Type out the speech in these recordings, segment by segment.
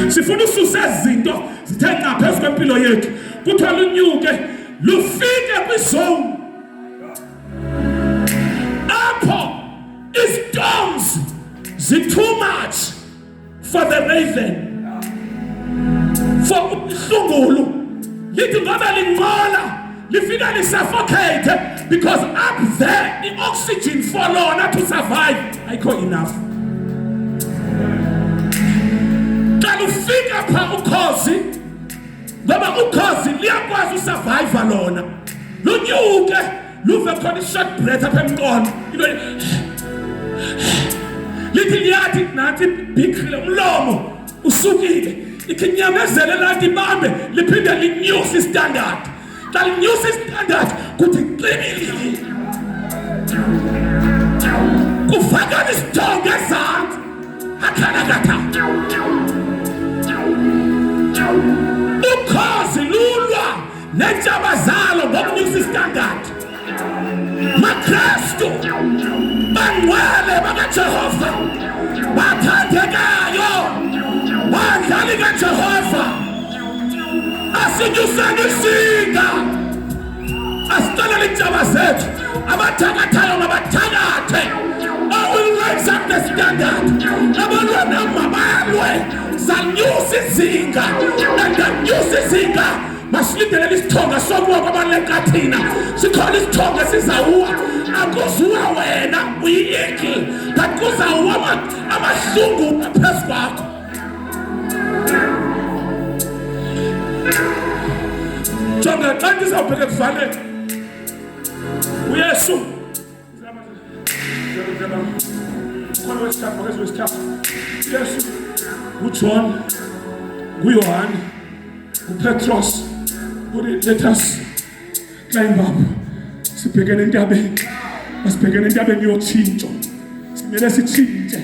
sifuna ususa izinto zithenga phezulu kwempilo yethu kuthiwa lunyuke lufike kwizone apho istorms too much for the raven for uhlungulu lithi ngoba linqola lifika lisuffocate because up there the oxygen for lona to survive ayikho enough. Xa lufika pha ukhozi ngoba ukhozi liyakwazi usurvive lona lunyuke luve khona short breath apha emqondo lithi liyathi nathi bhikhile umlomo usukile ikinyamezele lathi bambe liphinde linyuse standard xa linyuse standard kuthi qinile kufaka isithongo ezantsi akhalakatha ukhozi lulwa nentshaba zalo ngokunyusa standard maKristu bangcwele bakaJehova bathandekayo badlali kaJehova asinyuseni isinga asicalele intshaba zethu abathakathayo mabathakathe. I will raise up the standard. Abantwana mabalwe sanyusa izinga andanyusa izinga masilindele isithonga sokuwa kwabaleka thina sikhona isithonga sizawuwa akuzuwa wena uyiki but kuzawuwa amahlungu phezu kwakho. Jonga xa ndizawubheka kuvaleni uYesu Yesu uJohn uYohane uPetros let us climb up sibhekene entabeni asibhekene entabeni yotshintsho simele sitshintshe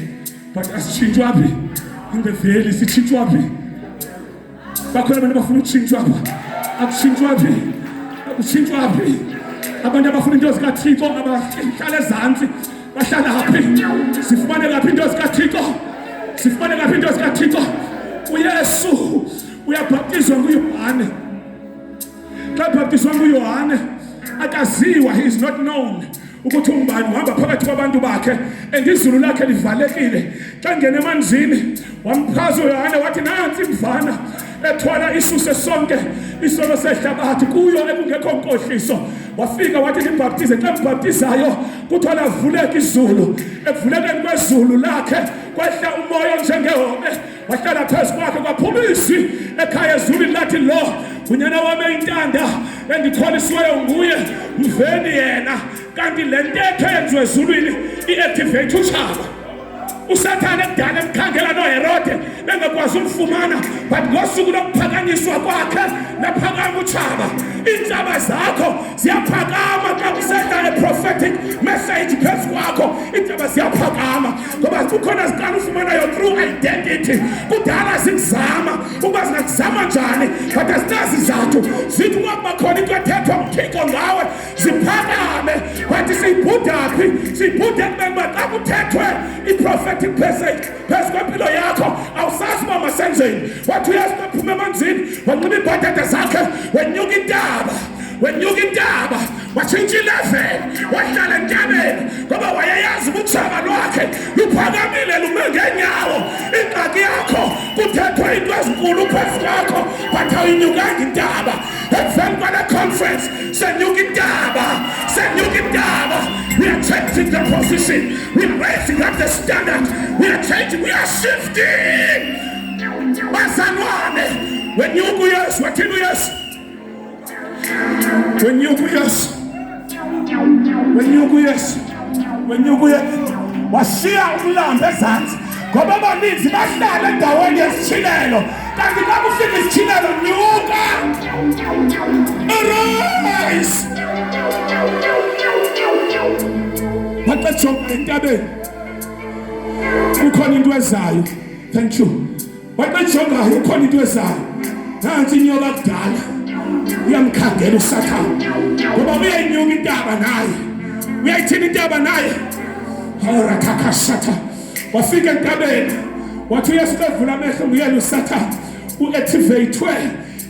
but asitshintshwa phi in the valley sitshintshwa phi bakhona abantu bafuna ukutshintshwa apha akutshintshwa phi akutshintshwa phi abantu abafuna into zikaThixo abahlala ezantsi bahlala phi sifumane laphi into zikaThixo sifumane laphi into zikaThixo uYesu uyabhaptizwa nguYohane xa bhaptizwa nguYohane akaziwa he is not known ukuthi umbani uhamba phakathi kwabantu bakhe endizulu lakhe livalekile xa ngene emanzini wamphaza uYohane wathi nansi mfana ethwala isuse sonke isono sehlabathi kuyo ekungekho nkohliso wafika wathi libhaptize xa mbhaptizayo kuthiwa lavuleka izulu ekuvulekeni kwezulu lakhe kwehla umoya njengehove wahlala phezu kwakhe kwaphuma izwi ekhaya ezulwini lathi lo unyana wami eyintanda endikholisiweyo nguye mveni yena kanti le ntetho yenziwe ezulwini i-activate utshaba uSathane ekudala emkhangela noHerode bengakwazi umfumana but ngosuku lokuphakanyiswa kwakhe laphakama utshaba intshaba zakho ziyaphakama xa kusehla prophetic message phezu kwakho intshaba ziyaphakama ngoba kukhona ziqala ufumana your true identity kudala zikuzama ukuba zingakuzama njani but azinazi izathu zithi ukuba khona into ethethwa nguThixo ngawe ziphakame but siyibhudaphi siyibhude ekubeni xa kuthethwe i-prophetic message phezu kwempilo yakho awusazi uba masenzeni wathi uyazi baphuma emanzini wanxiba iibhatata zakhe wenyuka intaba watshintsha ilevel wahlala entabeni ngoba wayeyazi ubutshaba lwakhe luphakamile lume ngeenyawo ingxaki yakho kuthethwa into ezinkulu phezu kwakho but awuyinyukanga intaba emveni kwale conference senyuka intaba we are changing the position we are raising up the standard we are changing we are shifting bazalwane wenyuka uYesu wathini uYesu wenyuka uYesu washiya umlambo ezantsi ngoba abaninzi bahlala endaweni yesitshilelo kanti xa kufika isitshilelo nyuka arise waxetshoka entabeni kukhona into ezayo thank you waxetshokayo kukhona into ezayo nansi inyoka kudala uyamkhangela uSathane ngoba uyayinyuka intaba naye uyayithina intaba naye ora kakashatha wafika entabeni wathi Yesu bevula amehlo nguyena uSathane uactivatewe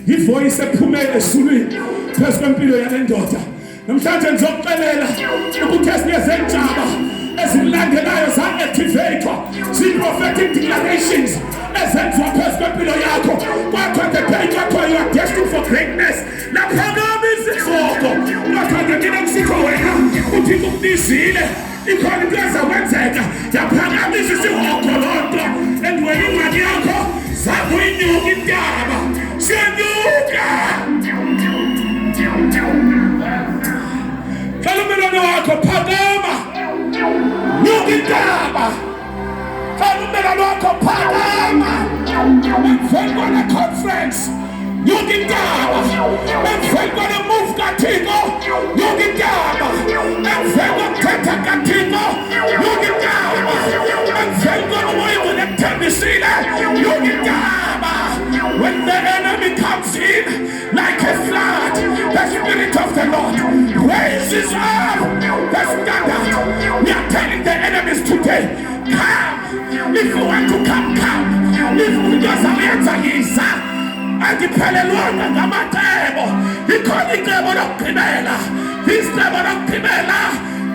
ivoice ephumele esulwini phezu kwempilo yale ndoda. Namhlanje ngizokuxelela ukuthi ezinye zenjaba ezilandelayo za-activatwa zi-prophetic declarations ezenziwa phezu kwempilo yakho. Kwakho the day kwakho you are destined for greatness. Naphakama izifoko ungakhangekile kusikho wena uthi kubizile ikhona into ezakwenzeka. Yaphakamisa isihoko loo nto and wena ingxaki yakho zakuyinyuka intaba siyenyuka. Kala ummelwane wakho phakama nyuka intaba. Kala ummelwane wakho phakama emveni kwale conference nyuka intaba. Emveni kwale move kaThixo nyuka intaba. Emveni kokuthetha kaThixo nyuka intaba. Emveni kwalomoya onekuthembisile nyuka intaba. When the enemy comes in like a flood, the Spirit of the Lord raises up the standard. We are telling the enemies today, come. If you want to come, come. If you just have andiphelelwanga ngamatebo ikhona icebo lokugqibela. Isicebo lokugqibela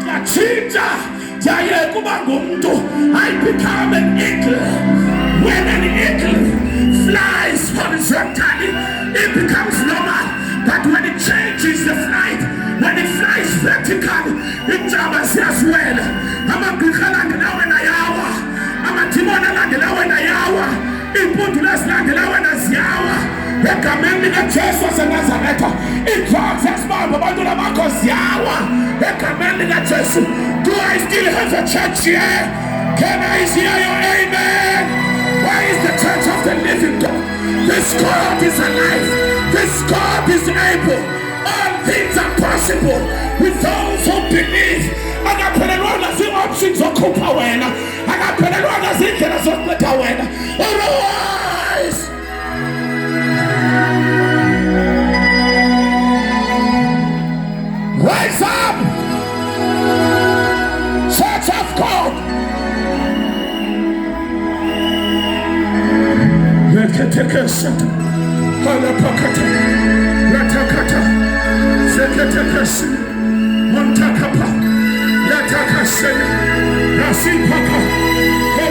ngatshintsha ndiyaye kuba ngumntu. I become an eagle. When an eagle flies horizontally, it becomes normal. But when it changes the flight, when it flies vertically, intaba siyazwela. Amagqirha alandela wena yawa, amadimoni alandela wena yawa, iimpundulo ezilandela wena ziyawa. Egameni likaJesu waseNazaretha, iidrugs ezibamba abantwana bakho ziyawa. Egameni likaJesu. Do I still have a church here? Can I hear your amen? Where is the church of the living God? This God is alive. This God is able. All things are possible with those who believe. Akaphelelwanga zii-options zokhupha wena. Akaphelelwanga ziindlela zokunceda wena. Otherwise, rise up, church of God. Leketekesata, halapakata, latakata, seketekesi, montakapa, latakasene, rasipaka,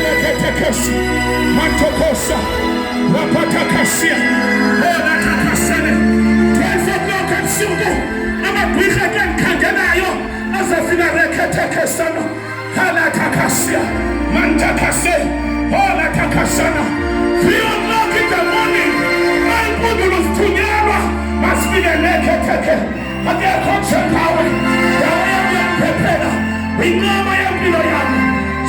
leketekesi, mantokosa, lapatakasia, latakasene. Amagqirha ke ndikhangelayo azafika reketekesana halathakasia mantakase holathakasana. 3 o'clock in the morning ayimpundulo zithunyelwa masifike neketeke. Akekho njengawe ndawo yam yokuphephela inqaba yempilo yam.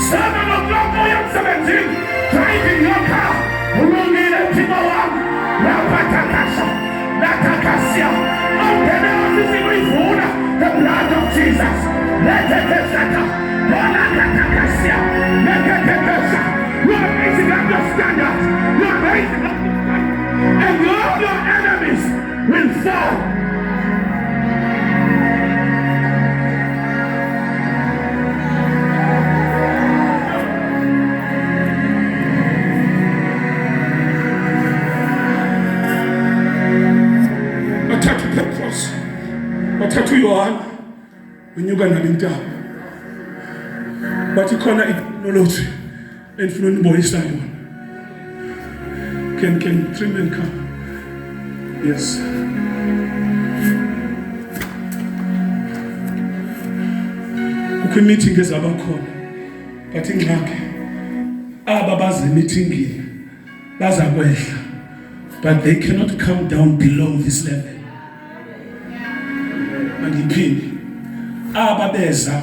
7 o'clock uya emsebenzini driving your car ulungile Thixo wam. Laphathakasa lathakasia the blood of Jesus. Let it be settled. You are raising up your standards. You are raising up your standards. And all your enemies will fall. Bathathu Petros, bathathu Yohane, unyuka nalintaba. Bathi khona itechnology endifuna unibonisa yona. Can trim and come? Yes. Kukho meeting ezaba khona. Bathi ngxaki aba baze meetingini baza kwehla, but they cannot come down below this level. Angiphindi aba beza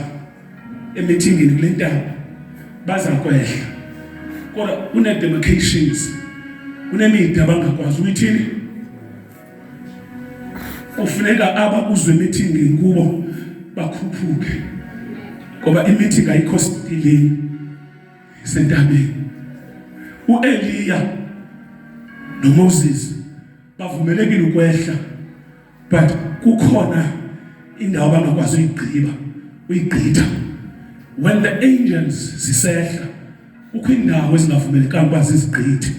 emithingini kule ntaba baza kwehla, kodwa une demarcations, kunemida abangakwazi uyithini. Ufuneka aba kuzwe emithingini kubo bakhuphuke, ngoba imeeting ayikho stilini sentabeni. uEliya noMoses bavumelekile ukwehla, but kukhona indawo bangakwazi uyigqiba uyigqitha. When the angels zisehla Kukho indawo ezingavumelekanga ukuba zizigqithi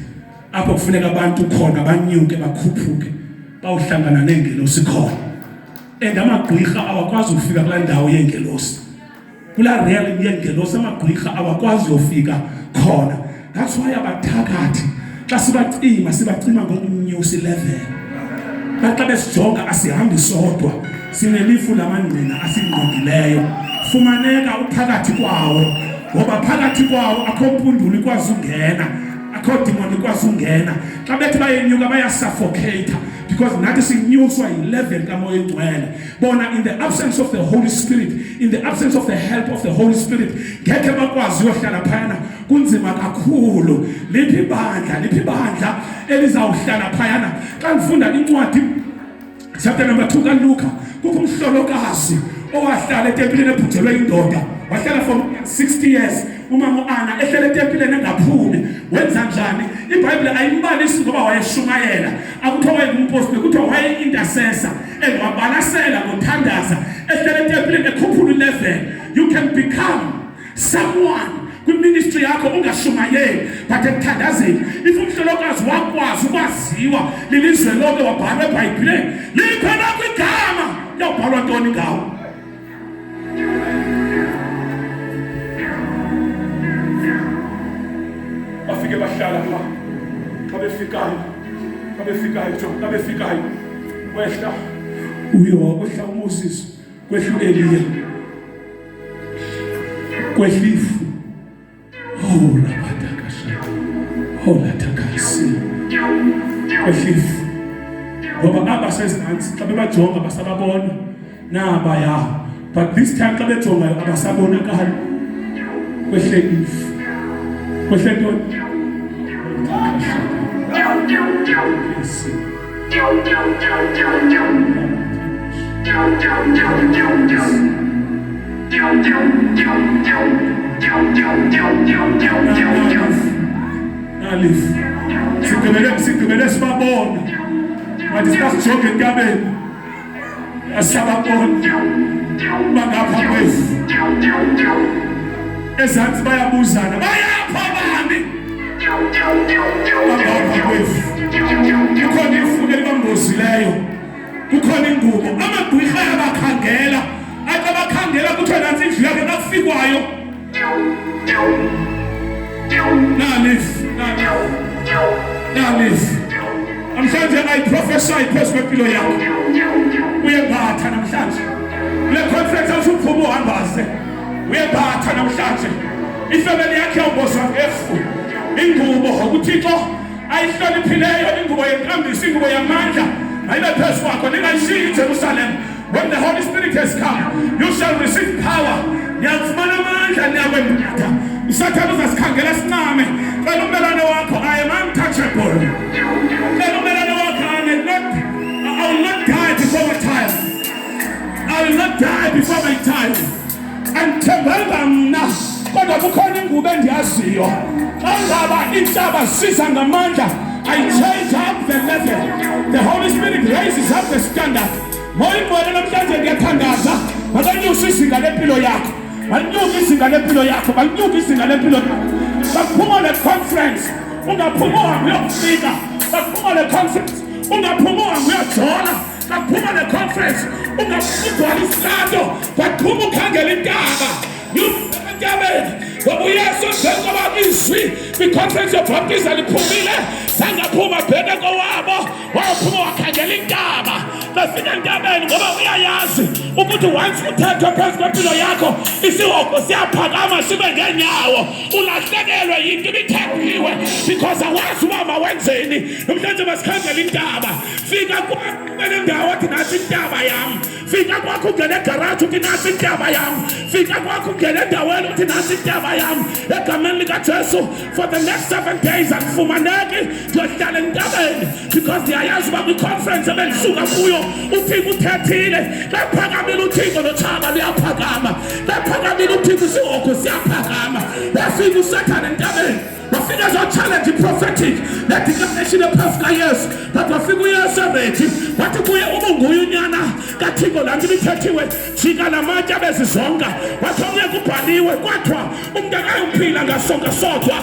apho kufuneka abantu khona banyuke bakhuphuke bawuhlangana nengelosi khona. And amagqwirha awakwazi ukufika kulaa ndawo yengelosi. Kulaa realm yengelosi amagqwirha awakwazi ukufika khona. That's why abathakathi xa sibacima ngokunyusa level. Xa besijonga asihambi sodwa, sinelifu lamangqina asingqongileyo. Fumaneka uphakathi kwawo, ngoba phakathi kwawo akho mpunduli ikwazi ungena, akho demoni ikwazi ungena. Xa bethi bayenyuka bayasuffocate because nathi sinyuswa yi-level kaMoya Oyingcwele. Bona in the absence of the Holy Spirit, in the absence of the help of the Holy Spirit, ngeke bakwazi uyohlala phayana. Kunzima kakhulu. Liphi bandla elizawuhlala phayana. Xa ngifunda incwadi chapter number 2 kaLuka, kukho umhlolokazi owahlala etempileni ebhujelwe indoda. Wahlala for 60 years. Umama uAna ehlele etempileni engaphumi. Wenza njani? iBhayibheli ayimbalisi ngoba wayeshumayela. Akuthiwa wayengumphostoli, kuthiwa waye-intercessor. Wabalasela ngothandaza. Ehlele etempileni ekhuphula level. You can become someone kwiministry yakho ungashumayeli but ekuthandazeni. If umhlolokazi wakwazi ukwaziwa lilizwe lonke wabhalwa eBhayibhelini, likhona kwigama yawubhalwa ntoni ngawo? Bafike bahlala pha. Xa befikayo wehla wehla uMoses, kwehla uEliya, kwehlifu lathakasi kwehlifu. Ngoba abasezantsi xa bebajonga basababona nabaya, but this time xa bejongayo abasabonakali. Kwehle ifu, kwehle ntoni? Nalifu sigqibele sibabona wathi sasijonge entabeni asababona bangapha kwethu. Ezantsi bayabuzana, bayapha bani? Bangapha kwethu. Kukhona ifundo elibambozileyo, kukhona ingubo amagqwirha ayabakhangela. Axa bakhangela kuthiwa nantsi indlu yakhe nakufikwayo. Nalifu. Namhlanje I prophesy phezu kwempilo yakho. Uyebatha namhlanje. Kule conference awusuphuma uhambaze. Uyebatha namhlanje. Ifamily yakhe yawubozwa ngefu. Ingubo uThixo ayihloniphileyo, ingubo yenkambiso, ingubo yamandla mayibe phezu kwakho. Ningayishiyi iJerusalem. When the Holy Spirit has come, you shall receive power. Niyafumana amandla, niyakwembatha. Usathane uzasikhangela sincame. Cela ummelwane wakho, I am untouchable. Cela ummelwane wakho, I will not die before my time. I will not die before my time. Andithembanga mna, kodwa kukhona ingubo endiyaziyo. Xa ngaba intaba siza ngamandla, I change up the level. The Holy Spirit raises up the standard. Moya Oyingcwele namhlanje ngiyathandaza, makanyuse izinga lempilo yakho. Manyuke izinga lempilo yakho, manyuke izinga lempilo yakho. Baphuma le conference, ungaphuma uyofika. Baphuma le conference, ungaphuma uyojola. Baphuma le conference, ungagcwala isihlalo. Baphuma ukhangela intaba. Ntabeni ngoba uYesu njengoba izwi kwi-conference yobhaptiza liphumile, sangaphuma bheke kowabo waphuma wakhangela intaba. Bafika entabeni ngoba uyayazi ukuthi once uthethwe phezu kwempilo yakho isihogo siyaphakama sibe ngeenyawo. Ulahlekelwe yinto ibithethiwe because awazi uba mawenzeni. Namhlanje masikhangela intaba. Fika kwakho ndawo athi nasi intaba yam. Fika kwakho ungena egaraji uthi nasi intaba yam. Fika kwakho ungena endaweni uthi nasi intaba yam. Egameni likaJesu, for the next 7 days akufumaneki ndiyohlala entabeni because ndiyayazi uba kwi-conference ebendisuka kuyo uThixo uthethile. Laphakamile uThixo nothaba luyaphakama. Laphakamile uThixo isihogo siyaphakama. Yafika uSathane entabeni. wafika zo-challenge prophetic ne-declaration ephezu kayesu, but wafika uyesu erethi wathi kuye uba nguye unyana kathixo laa nto ibithethiwe jika namatye abezizonga, wathi omnye kubhaliwe kwathiwa umntu akayophila ngasonka sodwa,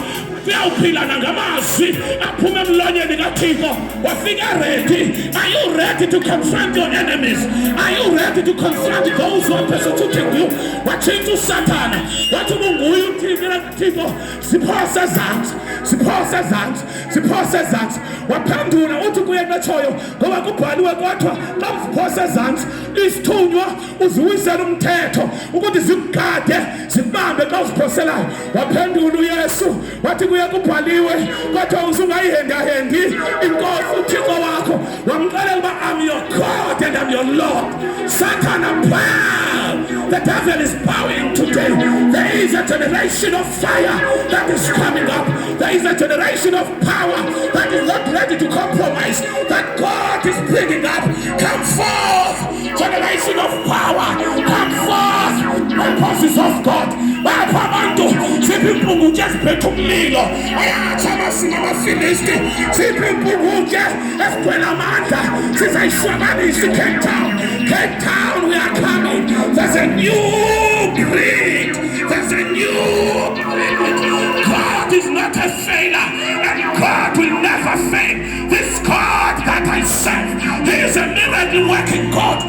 uyawuphila nangamazwi aphume emlonyeni kathixo. Wafika ready. Are you ready to confront your enemies? Are you ready to confront those who are persecuting you? Watshintsha uSathana wathi ubunguye uthixo kathixo, siphose ezantsi, siphose ezantsi, siphose ezantsi. Waphendula uthi kuye netshoyo ngoba kubhaliwe kwathiwa xa uziphose ezantsi isithunywa uziwisele umthetho ukuthi zikugade zibambe xa uziphoselayo. Waphendula uYesu wathi kuye kubhaliwe kwathiwa uzungayihendahendi inkosi uthixo wakho, wamxelela uba I'm your God and I'm your Lord. Satan, bow. The devil is bowing today. There is a generation of fire that is coming up. There is a generation of power that is not ready to compromise, that God is bringing up. Come forth, generation of power. Come forth, purposes of God. Abantu sipimpunguke siphethe umlilo, ayatsha amasiko amaFilisti, sipimpunguke esigcwele amandla, sizayishwabanisa iCape Town. Cape Town, we are coming. There's a new breed. There's a new breed. God is not a failure, and God will never fail. This God that I serve, He is a miracle working God.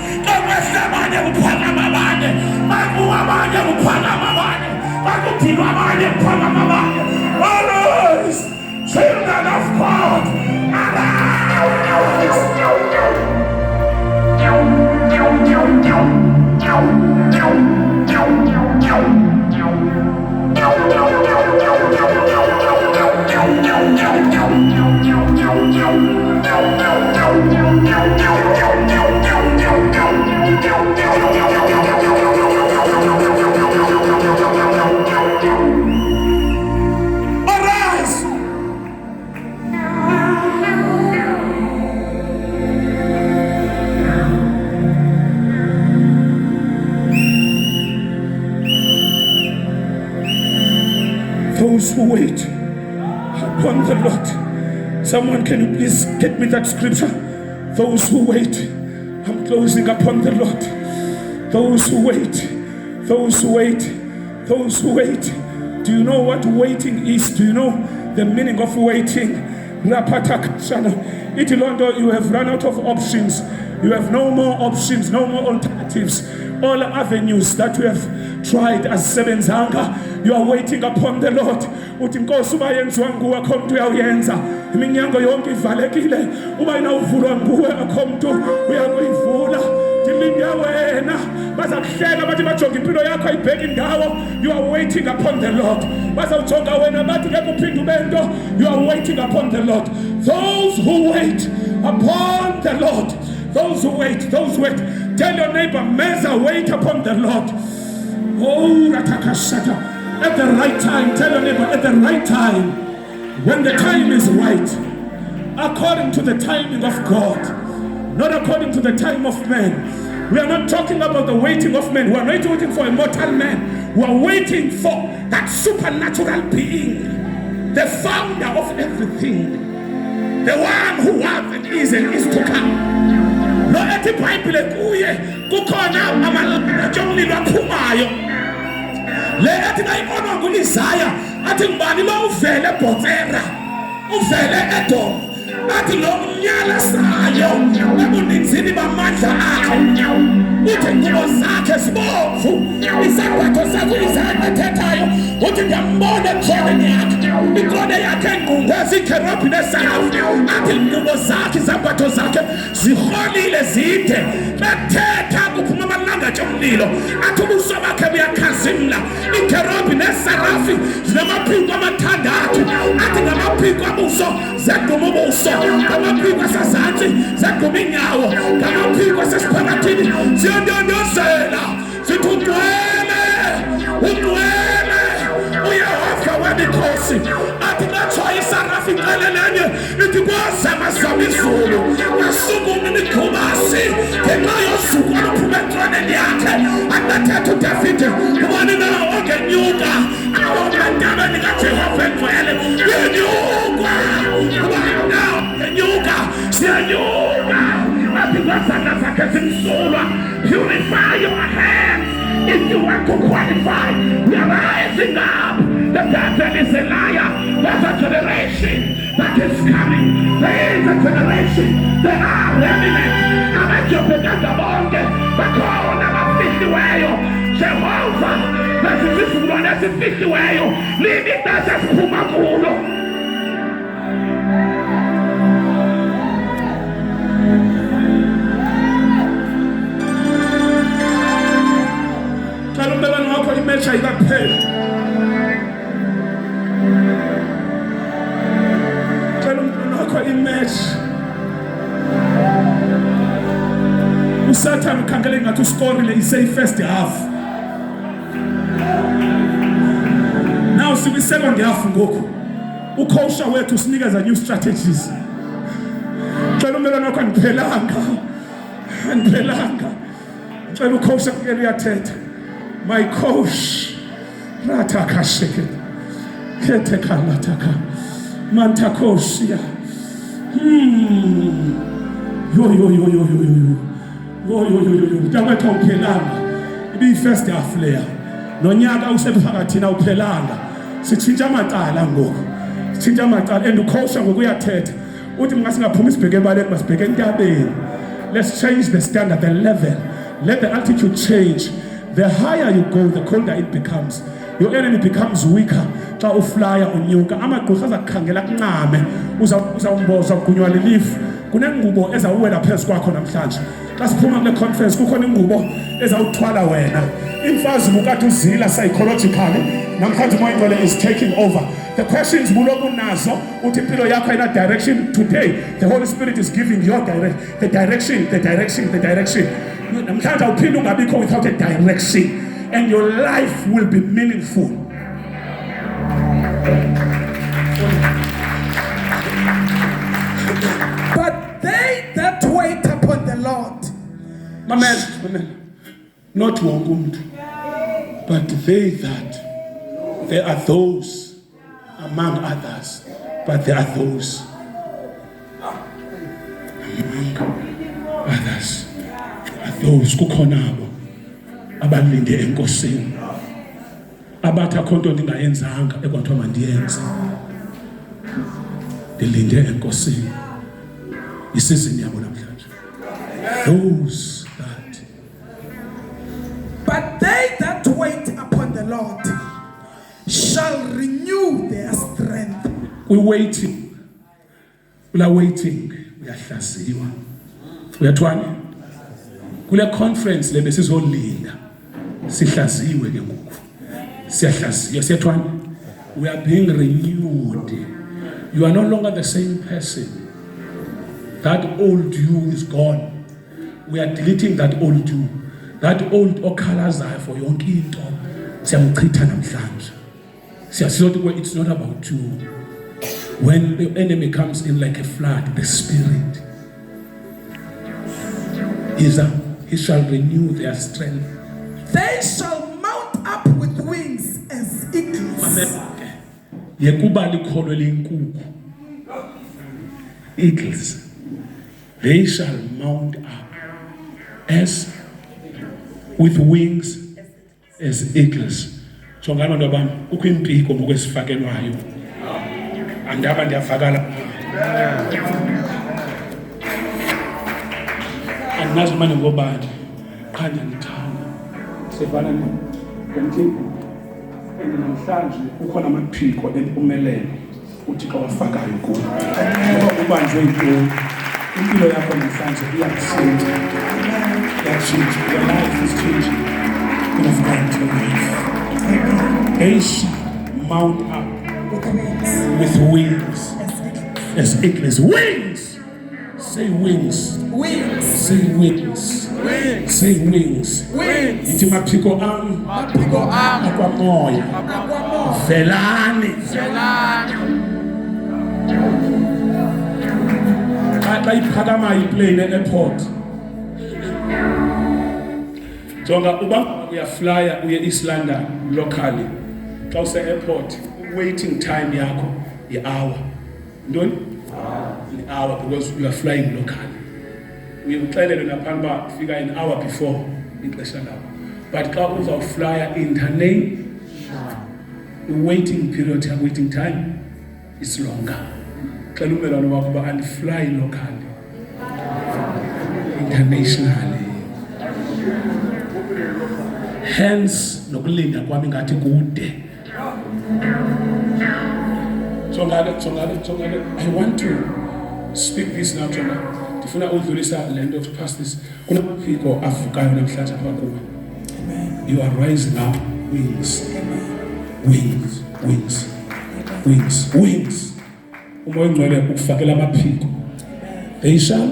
Arise, children of God, arise. Those who wait upon the Lord. Someone, can you please get me that scripture? Those who wait. I'm closing upon the Lord. Those who wait. Those who wait. Those who wait. Do you know what waiting is? Do you know the meaning of waiting? Iti Londo, you have run out of options. You have no more options, no more alternatives. All avenues that we have tried as sebenzanga, you are waiting upon the Lord. Uthi inkosi uba yenziwa nguwe akho mntu uyawuyenza. Iminyango yonke ivalekile, uba inawuvulwa nguwe akho mntu uyakuyivula. Ndilinde wena, bazakuhleka bathi bajonge impilo yakho ayibheki indawo. You are waiting upon the Lord. Bazawujonga wena bathi ngeke uphinde ube nto. You are waiting upon the Lord. Those who wait upon the Lord. Those who wait, those who wait. Tell your neighbor, Meza, wait upon the Lord. Oh, Ratakashata. At the right time, tell your neighbor, at the right time, when the time is right, according to the timing of God, not according to the time of man. We are not talking about the waiting of men. We are not waiting for a mortal man. We are waiting for that supernatural being, the founder of everything, the one who was and is to come. Lo ethi iBhayibhile kuye kukhona amalanga omlilo aphumayo. Le ethi kayibonwa nguIsaya athi ngubani lo uvele eBhotsera, uvele eDom, athi lo mnyala sayo ebuninzini bamandla akhe, uthi ingubo zakhe zibomvu, izambatho zakhe izanethethayo, uthi ndiyambona ekhoneni yakhe, inkone yakhe engqungweza ikherubhi neserafi, athi ingubo zakhe izambatho zakhe zirholile zide, bethetha kuphuma amalanga omlilo, athi ubuso bakhe buyakhazimla, ikherubhi neserafi zinamaphiko amathandathu, athi ngamaphiko abuso zegquma ubuso, ngamaphiko asezantsi zegquma inyawo, ngamaphiko asesiphakathini ziyondondozela, zithi ugcwele, ugcwele uYehova wabikho amakhosi athi ngatshayisa rafiqelelenge ithi kwazamazama izulu ngasukuma imikhubasi ngenxa yosuku oluphume entroneni yakhe angathetha uDavide ubani na ongenyuka awomantabeni kaJehova engcwele yenyuka ubani na ongenyuka siyanyuka athi kwazandla zakhe zimsulwa purify your hands. If you want to qualify, we are rising up. The devil is a liar. There's a generation that is coming. There is a generation. There are remnants. I'm at your beginning of all this. But God, I'm a 50 way. Jehovah, that's a 51, that's a 50 way. Leave it, that's a Pumakulo. Image ayikapheli. Cela umuntu wakho image. Usathana ukhangele ngathi uskorile isay first half. Now sibi second half ngoku. Ukhosha wethu usinikeza new strategies. Cela umelana wakho aniphelanga. Cela ukhosha kuyena uyathetha. My coach, Rataka Sheket, Keteka Lataka, Mantakosia. Yo. Daweta upelanga. Ibi first half layer. Nonyaka usebhakathina upelanga. Sichinja amacala ngoku. Sichinja amacala and ukhosha ngokuyathetha. Uthi mngasingaphuma isibheke ebaleni masibheke entabeni. Let's change the standard, the level. Let the altitude change. The higher you go, the colder it becomes. Your enemy becomes weaker. Xa uflya unyuka amagqirha azakukhangela kuncame uzawumboza ugunywa lilifu kunengubo ezawuwela phezu kwakho namhlanje. Xa siphuma kule conference kukhona ingubo ezawuthwala wena. Imfazi bukade uzila psychologically namhlanje umoya is taking over. The questions buloku nazo uthi impilo yakho ayina direction. Today the Holy Spirit is giving your the direction. Namhlanje awuphinde ungabikho without a direction, and your life will be meaningful. But they that wait upon the Lord, Amen. Not won't, but there are those among others, but there are those among others. Those kukhonabo abalinde enkosini abathi akho nto ndingayenzanga ekwathiwa mandiyenze ndilinde enkosini isizini yabo namhlanje. Those that but they that wait upon the Lord shall renew their strength. We waiting uyahlaziwa uyathwani kule conference lebe sizolinda sihlaziwe ke ngoku siyahlaziwa siyathwani. We are being renewed. You are no longer the same person. That old you is gone. We are deleting that old you. That old okhalazayo for yonke into siyamchitha namhlanje. Siyasothi it's not about you. When the enemy comes in like a flood, the spirit he shall renew their strength. They shall mount up with wings as eagles. Yekuba likholo lenkuku. Eagles. They shall mount up as with wings as eagles. Jongana nto bam kukho impiko ngokwesifakelwayo. Andaba ndiyafakala. Andinazi manje ngobani. Khanya ngithanda. Sivana nomthimba. Namhlanje ukhona amaphiko empumelelo uThixo wafakayo kuwo. Ngoba ubanjwe into impilo yakho namhlanje iyakushintsha. Your life is changing. You have gone to life. They shall mount up with wings as eagles. Wings! Say wings. Wings. Say wings. Wings. Say wings. Wings. Iti maphiko am. Maphiko am. Akwamoya. velani. Xa iphakama iplane e-airport, jonga uba uyaflya uye East London locally, xa use-airport waiting time yakho yi-hour. Ntoni? Yi-hour, because you are flying locally. Uye uxelelwe naphambi uba fika an hour before ixesha lakho. But xa uzawuflya international, the waiting period, waiting time is longer. Xela ummelwane wakho uba andifly locally, internationally. Hence nokulinda kwami ngathi kude. Jongale, I want to speak this now, Jonga. Ndifuna udlulisa le nto to pass this. Kunamaphiko avukayo namhlanje apha kuwe. You are rising up, wings. Wings, wings, wings, wings. Umoya Ngcwele ukufakela amaphiko. They shall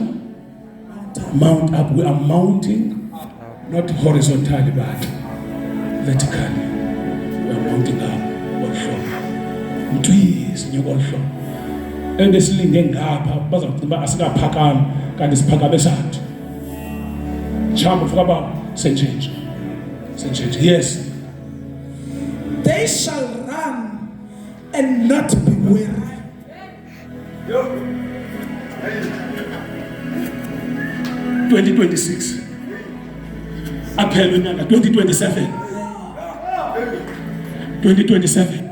mount up. We are mounting, not horizontally, but vertically. We are mounting up. Mtwizi nyokolhlo. Endesilinde ngapha bazawucimba asikaphakami kanti siphakame sathi. Chamba fuka ba senjenje. Yes. They shall run and not be weary. 2026. Aphela unyaka 2027. 2027.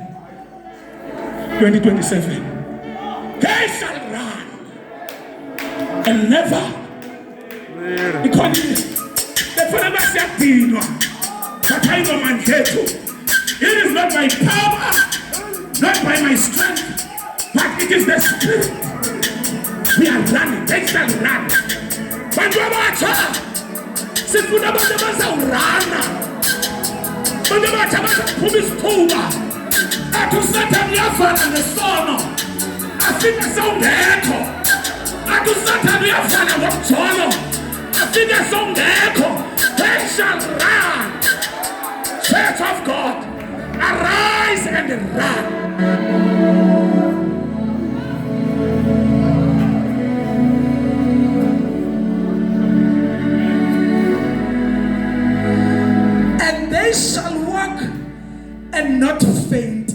They shall run and never. Because the it is not by power, not by my strength, but it is the Spirit. We are running. They shall run. But you are sifuna abantu abazawurana, abantu abathi abazaphuma isithuba, athi uSathane uyafana nesono, afike sewungekho, athi uSathane uyafana ngokujolo, afike sewungekho. They shall run. Church of God, arise and run. They shall walk and not faint.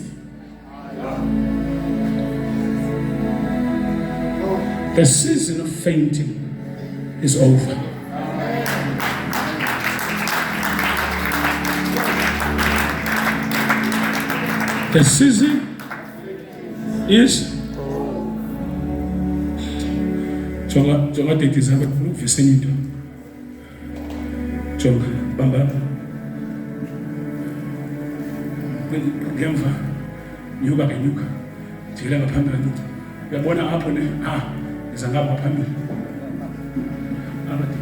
The season of fainting is over. The season is Jonga date is over. Vicinity. Jonga Bamba. Ngemva nyuka kenyuka jikela ngaphambili ngithi uyabona apho ne ngizangapha phambili abathi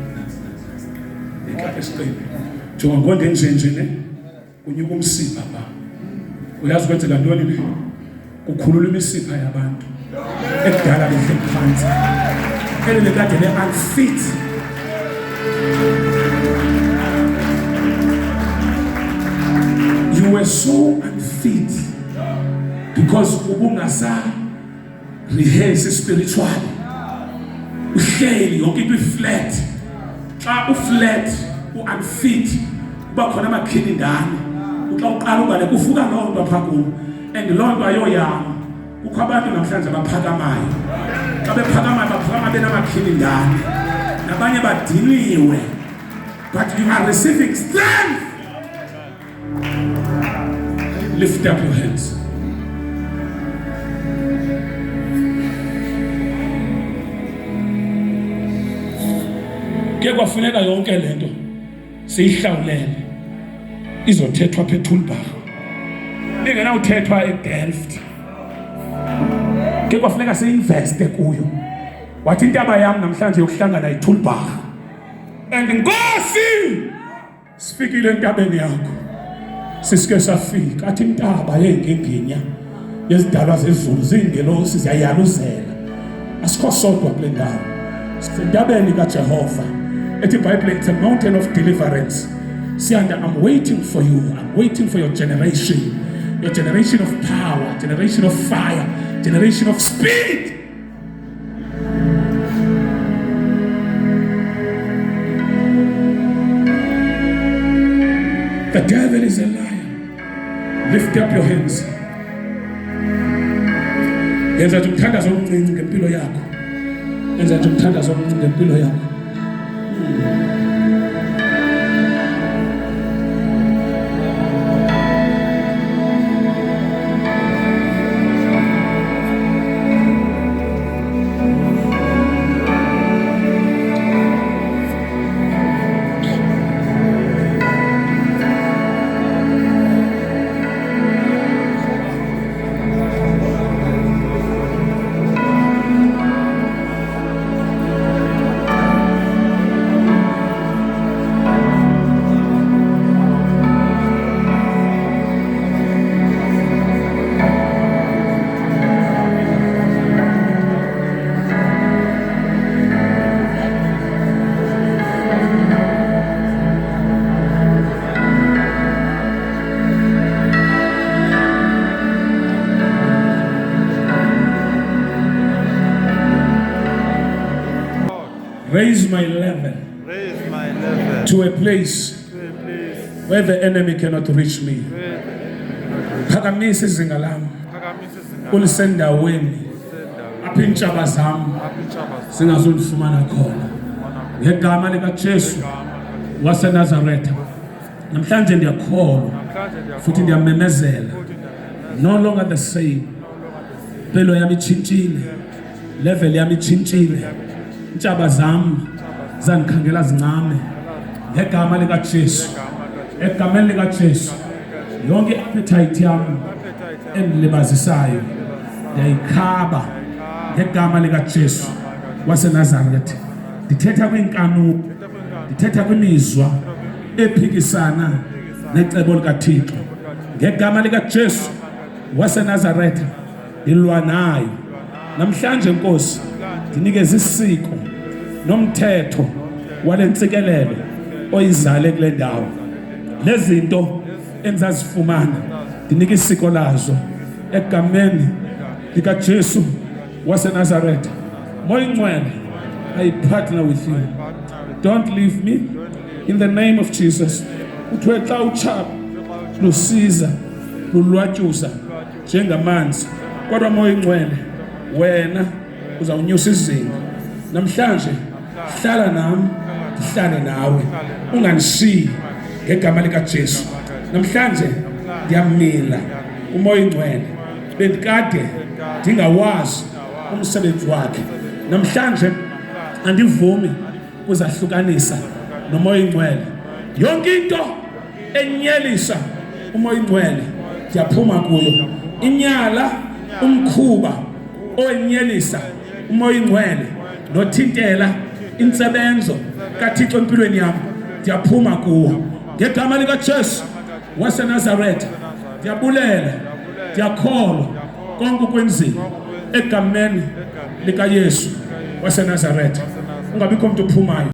ikaphe isiqini jonga ngonde njenje ne kunyuka umsipha ba uyazi kwenzeka ntoni ne kukhulula imisipha yabantu ekudala behle phansi elele kade ne unfit. You were so unfit because ubungasa rehearse spiritually. Uhleli yonke into iflat. Xa uflat unfit kuba khona amakhini ndani. Uxa uqala ubale kufuka loo nto apha kuwe and loo nto ayoyama. Kukho abantu namhlanje abaphakamayo. Xa bephakamayo baphakama benamakhini ndani. Nabanye badiniwe. But you are receiving strength. Lift up your hands. Ke kwafuneka yonke lento siyihlawulele izothethwa phe eThulbagh. Ingenawuthethwa eDelft. Ke kwafuneka siinveste kuyo. Wathi intaba yami namhlanje yokuhlangana eThulbagh. And Nkosi sifikile entabeni yakho. Sisike safika athi intaba yenginginya yezidalwa zezulu zingelosi ziyayaluzela asikho sodwa kule ndawo sisentabeni kaJehova ethi iBhayibheli it's a mountain of deliverance. Siyanda, I'm waiting for you, I'm waiting for your generation Your generation of power, generation of fire, generation of speed. The devil is a liar. Lift up your hands. Yenza nje umthandazo omncinci ngempilo yakho. Yenza nje umthandazo omncinci ngempilo yakho. Raise my level to a place where the enemy cannot reach me. Phakamisa izinga lami ulisendaweni apha intshaba zami singazulifumana khona. Ngegama likaJesu waseNazaretha, namhlanje ndiyakholwa futhi ndiyamemezela, no longer the same. Impilo yami itshintshile, level yami itshintshile. Intshaba zami zangikhangela zincane ngegama likaJesu. Egameni likaJesu yonke appetite yami endilibazisayo ndiyayikhaba ngegama likaJesu waseNazaretha. Ndithetha kwinkanuko, ndithetha kwimizwa ephikisana necebo likaThixo. Ngegama likaJesu waseNazaretha ndilwa nayo. Namhlanje Nkosi ndinikeza isiko nomthetho wale ntsikelelo oyizale kule ndawo. Lezinto engizazifumana ndinika isiko lazo egameni likaJesu waseNazaretha. Moya Ngcwele, I partner with you. Don't leave me in the name of Jesus. Uthiwe xa utshaba lusiza lulwatyuza njengamanzi, kodwa Moya Ngcwele wena uzawunyusa izinga. Namhlanje hlala nami, ndihlale nawe, unganishiyi ngegama likaJesu. Namhlanje ndiyamila uMoya Ngcwele, bendikade ndingawazi umsebenzi wakhe. Namhlanje andivumi ukuzahlukanisa noMoya Ngcwele. Yonke into enyelisa uMoya Ngcwele ndiyaphuma kuyo. Inyala, umkhuba owenyelisa uMoya Ngcwele nothintela insebenzo kaThixo empilweni yami ndiyaphuma kuwo. Ngegama likaJesu waseNazaretha ndiyabulela, ndiyakholwa konke kwenziwa egameni likaYesu waseNazaretha. Ungabikho umuntu ophumayo.